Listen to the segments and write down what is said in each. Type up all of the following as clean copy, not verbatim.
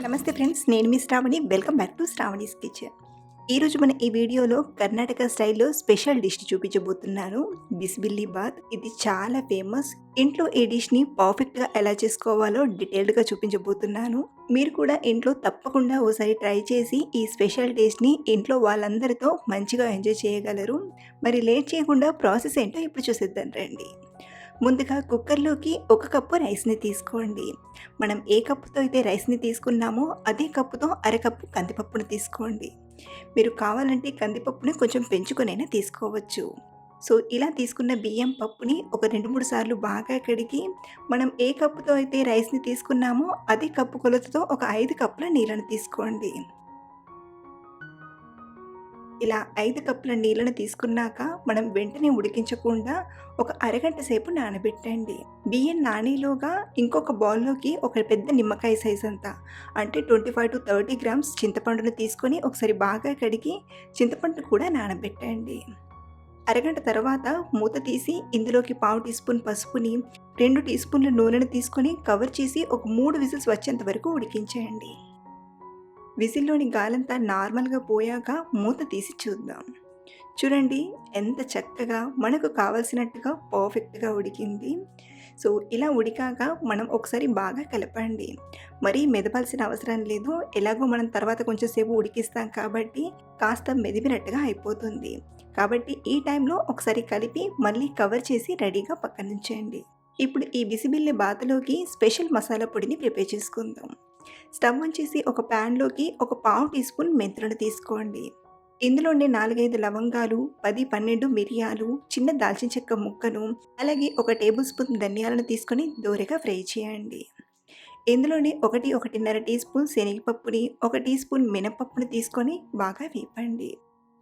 నమస్తే ఫ్రెండ్స్, నేను మీ Shravani. Welcome back to Shravani's kitchen. ఈరోజు మన ఈ వీడియోలో కర్ణాటక స్టైల్లో స్పెషల్ డిష్ చూపించబోతున్నాను, బిస్బిల్లి బాత్. ఇది చాలా ఫేమస్. ఇంట్లో ఈ డిష్ని పర్ఫెక్ట్గా ఎలా చేసుకోవాలో డీటెయిల్డ్గా చూపించబోతున్నాను. మీరు కూడా ఇంట్లో తప్పకుండా ఓసారి ట్రై చేసి ఈ స్పెషల్ టేస్ట్ని ఇంట్లో వాళ్ళందరితో మంచిగా ఎంజాయ్ చేయగలరు. మరి లేట్ చేయకుండా ప్రాసెస్ ఏంటో ఇప్పుడు చూసేద్దాం రండి. ముందుగా కుక్కర్లోకి 1 కప్పు రైస్ని తీసుకోండి. మనం ఏ కప్పుతో అయితే రైస్ని తీసుకున్నామో అదే కప్పుతో అరకప్పు కందిపప్పును తీసుకోండి. మీరు కావాలంటే కందిపప్పుని కొంచెం పెంచుకొనైనా తీసుకోవచ్చు. సో ఇలా తీసుకున్న బియ్యం పప్పుని ఒక 2-3 సార్లు బాగా కడిగి, మనం ఏ కప్పుతో అయితే రైస్ని తీసుకున్నామో అదే కప్పు కొలతతో ఒక 5 కప్పుల నీళ్ళను తీసుకోండి. ఇలా 5 కప్పుల నీళ్ళను తీసుకున్నాక మనం వెంటనే ఉడికించకుండా ఒక అరగంట సేపు నానబెట్టండి. బియ్యం నానేలోగా ఇంకొక బౌల్లోకి ఒక పెద్ద నిమ్మకాయ సైజ్ అంతా, అంటే 25-30 గ్రామ్స్ చింతపండును తీసుకొని ఒకసారి బాగా కడిగి చింతపండు కూడా నానబెట్టండి. అరగంట తర్వాత మూత తీసి ఇందులోకి 1/2 టీ స్పూన్ పసుపుని, 2 టీ స్పూన్ల నూనెను తీసుకొని కవర్ చేసి ఒక 3 విజిల్స్ వచ్చేంత వరకు ఉడికించేయండి. విజిల్లోని గాలంతా నార్మల్గా పోయాక మూత తీసి చూద్దాం. చూడండి ఎంత చక్కగా మనకు కావలసినట్టుగా పర్ఫెక్ట్గా ఉడికింది. సో ఇలా ఉడికాక మనం ఒకసారి బాగా కలపండి. మరీ మెదపాల్సిన అవసరం లేదు, ఎలాగో మనం తర్వాత కొంచెం సేపు ఉడికిస్తాం కాబట్టి కాస్త మెదిపినట్టుగా అయిపోతుంది. కాబట్టి ఈ టైంలో ఒకసారి కలిపి మళ్ళీ కవర్ చేసి రెడీగా పక్కనుంచేయండి. ఇప్పుడు ఈ బిసిబిల్లె బాతులోకి స్పెషల్ మసాలా పొడిని ప్రిపేర్ చేసుకుందాం. స్టవ్ ఆన్ చేసి ఒక ప్యాన్లోకి ఒక 1/2 టీ స్పూన్ మెంతులను తీసుకోండి. ఇందులోనే 4-5 లవంగాలు, 10-12 మిరియాలు, చిన్న దాల్చిన చెక్క ముక్కను, అలాగే 1 టేబుల్ స్పూన్ ధనియాలను తీసుకొని దోరగా ఫ్రై చేయండి. ఇందులోనే 1-1.5 టీ స్పూన్ శనగపప్పుని, 1 టీ స్పూన్ మినపప్పుని తీసుకొని బాగా వేపండి.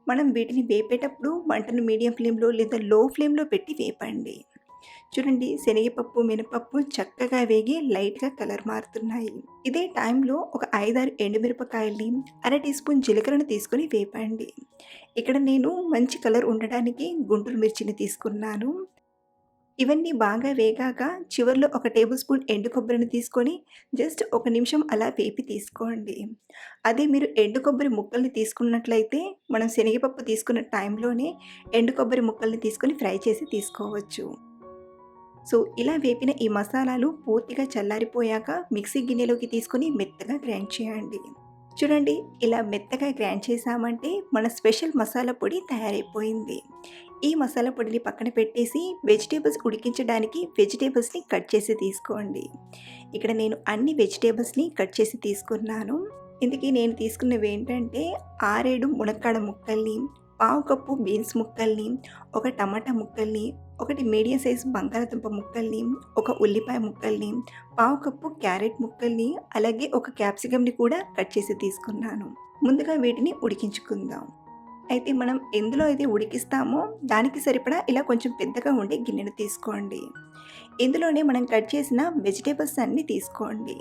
మనం వీటిని వేపేటప్పుడు మంటను మీడియం ఫ్లేమ్లో లేదా లో ఫ్లేమ్లో పెట్టి వేపండి. చూడండి, శనగపప్పు, మినపప్పు చక్కగా వేగి లైట్గా కలర్ మారుతున్నాయి. ఇదే టైంలో ఒక 5-6 ఎండుమిరపకాయల్ని, అర టీ స్పూన్ జీలకర్రను తీసుకొని వేపండి. ఇక్కడ నేను మంచి కలర్ ఉండడానికి గుంటూరు మిర్చిని తీసుకున్నాను. ఇవన్నీ బాగా వేగాక చివరిలో 1 టేబుల్ స్పూన్ ఎండు కొబ్బరిని తీసుకొని జస్ట్ 1 నిమిషం అలా వేపి తీసుకోండి. అదే మీరు ఎండు కొబ్బరి ముక్కల్ని తీసుకున్నట్లయితే మనం శనగపప్పు తీసుకున్న టైంలోనే ఎండు కొబ్బరి ముక్కల్ని తీసుకొని ఫ్రై చేసి తీసుకోవచ్చు. సో ఇలా వేపిన ఈ మసాలాలు పూర్తిగా చల్లారిపోయాక మిక్సీ గిన్నెలోకి తీసుకొని మెత్తగా గ్రైండ్ చేయండి. చూడండి, ఇలా మెత్తగా గ్రైండ్ చేసామంటే మన స్పెషల్ మసాలా పొడి తయారైపోయింది. ఈ మసాలా పొడిని పక్కన పెట్టేసి వెజిటేబుల్స్ ఉడికించడానికి వెజిటేబుల్స్ని కట్ చేసి తీసుకోండి. ఇక్కడ నేను అన్ని వెజిటేబుల్స్ని కట్ చేసి తీసుకున్నాను. ఇందుకే నేను తీసుకున్నవి ఏంటంటే 6-7 మునక్కాడ ముక్కల్ని, 1/2 కప్పు బీన్స్ ముక్కల్ని, 1 టమాటా ముక్కల్ని, 1 మీడియం సైజు బంగాళాదుంప ముక్కల్ని, 1 ఉల్లిపాయ ముక్కల్ని, 1/2 కప్పు క్యారెట్ ముక్కల్ని, అలాగే 1 క్యాప్సికమ్ని కూడా కట్ చేసి తీసుకున్నాను. ముందుగా వీటిని ఉడికించుకుందాం. అయితే మనం ఎందులో అయితే ఉడికిస్తామో దానికి సరిపడా ఇలా కొంచెం పెద్దగా ఉండే గిన్నెను తీసుకోండి. ఇందులోనే మనం కట్ చేసిన వెజిటేబుల్స్ అన్నీ తీసుకోండి.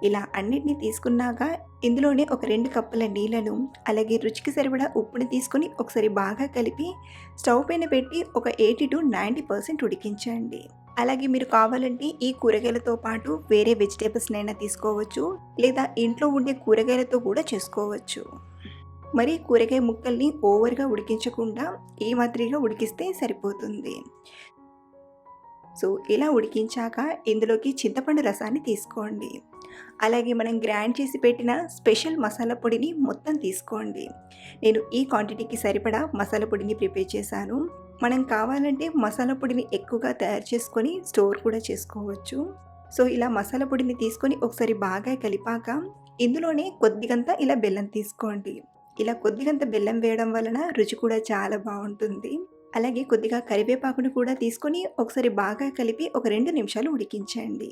ఇలా అన్నిటినీ తీసుకున్నాక ఇందులోనే ఒక 2 కప్పుల నీళ్ళను, అలాగే రుచికి సరిపడా ఉప్పుని తీసుకొని ఒకసారి బాగా కలిపి స్టవ్ పైన పెట్టి ఒక 80-90% ఉడికించండి. అలాగే మీరు కావాలంటే ఈ కూరగాయలతో పాటు వేరే వెజిటేబుల్స్నైనా తీసుకోవచ్చు, లేదా ఇంట్లో ఉండే కూరగాయలతో కూడా చేసుకోవచ్చు. మరి కూరగాయ ముక్కల్ని ఓవర్గా ఉడికించకుండా ఈ మాదిరిగా ఉడికిస్తే సరిపోతుంది. సో ఇలా ఉడికించాక ఇందులోకి చింతపండు రసాన్ని తీసుకోండి. అలాగే మనం గ్రైండ్ చేసి పెట్టిన స్పెషల్ మసాలా పొడిని మొత్తం తీసుకోండి. నేను ఈ క్వాంటిటీకి సరిపడా మసాలా పొడిని ప్రిపేర్ చేశాను. మనం కావాలంటే మసాలా పొడిని ఎక్కువగా తయారు చేసుకొని స్టోర్ కూడా చేసుకోవచ్చు. సో ఇలా మసాలా పొడిని తీసుకొని ఒకసారి బాగా కలిపాక ఇందులోనే కొద్దిగంత ఇలా బెల్లం తీసుకోండి. ఇలా కొద్దిగంత బెల్లం వేయడం వలన రుచి కూడా చాలా బాగుంటుంది. అలాగే కొద్దిగా కరివేపాకును కూడా తీసుకొని ఒకసారి బాగా కలిపి ఒక 2 నిమిషాలు ఉడికించండి.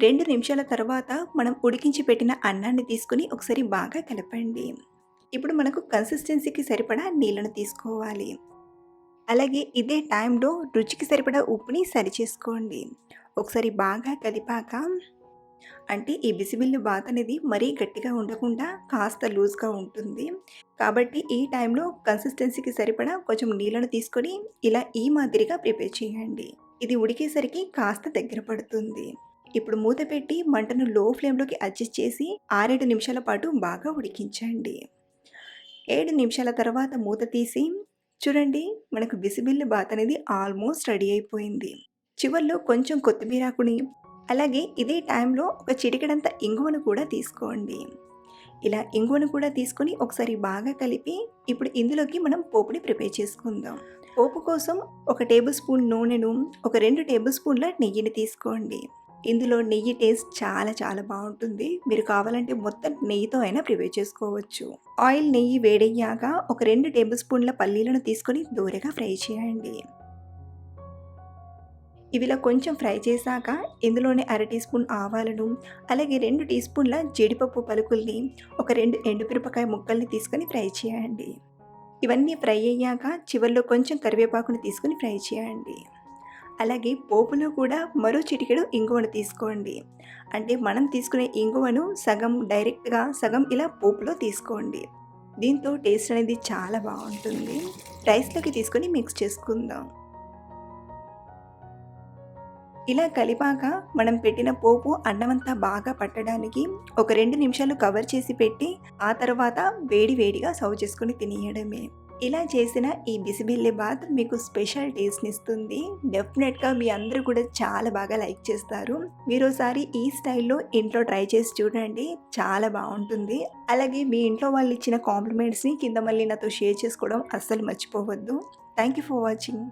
2 నిమిషాల తర్వాత మనం ఉడికించి పెట్టిన అన్నాన్ని తీసుకొని ఒకసారి బాగా కలపండి. ఇప్పుడు మనకు కన్సిస్టెన్సీకి సరిపడా నీళ్ళను తీసుకోవాలి. అలాగే ఇదే టైంలో రుచికి సరిపడా ఉప్పుని సరిచేసుకోండి. ఒకసారి బాగా కలిపాక, అంటే ఈ బిసిబిల్లి బాత్ అనేది మరీ గట్టిగా ఉండకుండా కాస్త లూజ్గా ఉంటుంది. కాబట్టి ఈ టైంలో కన్సిస్టెన్సీకి సరిపడా కొంచెం నీళ్ళను తీసుకొని ఇలా ఈ మాదిరిగా ప్రిపేర్ చేయండి. ఇది ఉడికేసరికి కాస్త దగ్గర పడుతుంది. ఇప్పుడు మూత పెట్టి మంటను లో ఫ్లేమ్‌లోకి అడ్జస్ట్ చేసి 6, 7 నిమిషాల పాటు బాగా ఉడికించండి. 7 నిమిషాల తర్వాత మూత తీసి చూడండి, మనకు బిసిబిల్లి బాత్ అనేది ఆల్మోస్ట్ రెడీ అయిపోయింది. చివర్లో కొంచెం కొత్తిమీరాకుని, అలాగే ఇదే టైంలో ఒక చిటికెడంత ఇంగువను కూడా తీసుకోండి. ఇలా ఇంగువను కూడా తీసుకొని ఒకసారి బాగా కలిపి ఇప్పుడు ఇందులోకి మనం పోపుని ప్రిపేర్ చేసుకుందాం. పోపు కోసం ఒక టేబుల్ స్పూన్ నూనెను, ఒక 2 టేబుల్ స్పూన్ల నెయ్యిని తీసుకోండి. ఇందులో నెయ్యి టేస్ట్ చాలా బావుంటుంది. మీరు కావాలంటే మొత్తం నెయ్యితో అయినా ప్రిపేర్ చేసుకోవచ్చు. నెయ్యి వేడయ్యాక ఒక 2 టేబుల్ స్పూన్ల పల్లీలను తీసుకొని దూరగా ఫ్రై చేయండి. ఇవిలా కొంచెం ఫ్రై చేశాక ఇందులోనే అర టీ స్పూన్ ఆవాలను, అలాగే 2 టీ స్పూన్ల జీడిపప్పు పలుకుల్ని, ఒక 2 ఎండుమిరపకాయ ముక్కల్ని తీసుకొని ఫ్రై చేయండి. ఇవన్నీ ఫ్రై అయ్యాక చివర్లో కొంచెం కరివేపాకుని తీసుకొని ఫ్రై చేయండి. అలాగే పోపులో కూడా మరో చిటికెడు ఇంగువను తీసుకోండి. అంటే మనం తీసుకునే ఇంగువను సగం డైరెక్ట్‌గా, సగం ఇలా పోపులో తీసుకోండి. దీంతో టేస్ట్ అనేది చాలా బావుంటుంది. రైస్‌లోకి తీసుకొని మిక్స్ చేసుకుందాం. ఇలా కలిపాక మనం పెట్టిన పోపు అన్నమంతా బాగా పట్టడానికి ఒక 2 నిమిషాలు కవర్ చేసి పెట్టి, ఆ తర్వాత వేడిగా సర్వ్ చేసుకొని తినేయడమే. ఇలా చేసిన ఈ బిసిబెల్లే బాత్ మీకు స్పెషల్ టేస్ట్‌నిస్తుంది. డెఫినెట్‌గా మీ అందరూ కూడా చాలా బాగా లైక్ చేస్తారు. మీరోసారి ఈ స్టైల్‌లో ఇంట్లో ట్రై చేసి చూడండి. చాలా బావుంటుంది. అలాగే మీ ఇంట్లో వాళ్ళు ఇచ్చిన కాంప్లిమెంట్స్‌ని కింద మళ్ళీ నాతో షేర్ చేసుకోవడం అస్సలు మర్చిపోవద్దు. Thank you for watching.